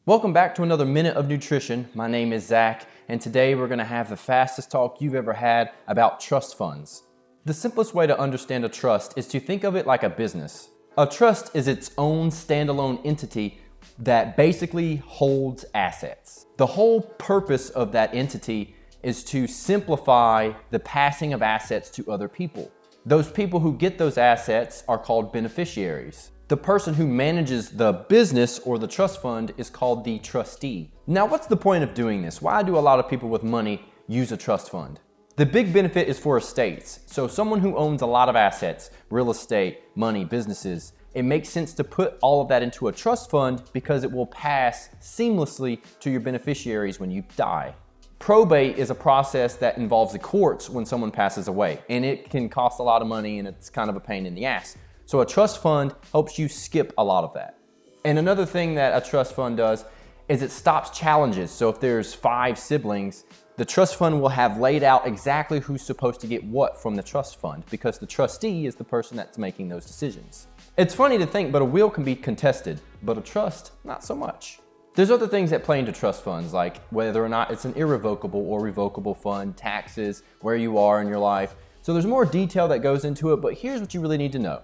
Welcome back to another Minute of Nutrition. My name is Zach, and today we're going to have the fastest talk you've ever had about trust funds. The simplest way to understand a trust is to think of it like a business. A trust is its own standalone entity that basically holds assets. The whole purpose of that entity is to simplify the passing of assets to other people. Those people who get those assets are called beneficiaries. The person who manages the business or the trust fund is called the trustee. Now, what's the point of doing this? Why do a lot of people with money use a trust fund? The big benefit is for estates. So someone who owns a lot of assets, real estate, money, businesses, it makes sense to put all of that into a trust fund because it will pass seamlessly to your beneficiaries when you die. Probate is a process that involves the courts when someone passes away, and it can cost a lot of money and it's kind of a pain in the ass. So a trust fund helps you skip a lot of that. And another thing that a trust fund does is it stops challenges. So if there's 5 siblings, the trust fund will have laid out exactly who's supposed to get what from the trust fund because the trustee is the person that's making those decisions. It's funny to think, but a will can be contested, but a trust, not so much. There's other things that play into trust funds, like whether or not it's an irrevocable or revocable fund, taxes, where you are in your life. So there's more detail that goes into it, but here's what you really need to know.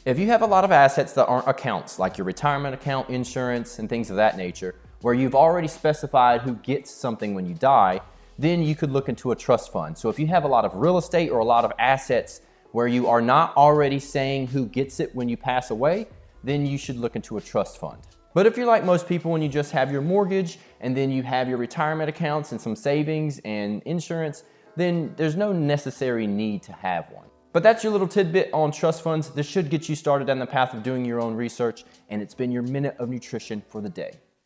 If you have a lot of assets that aren't accounts, like your retirement account, insurance, and things of that nature, where you've already specified who gets something when you die, then you could look into a trust fund. So if you have a lot of real estate or a lot of assets where you are not already saying who gets it when you pass away, then you should look into a trust fund. But if you're like most people and you just have your mortgage and then you have your retirement accounts and some savings and insurance, then there's no necessary need to have one. But that's your little tidbit on trust funds. This should get you started down the path of doing your own research, and it's been your Minute of Nutrition for the day.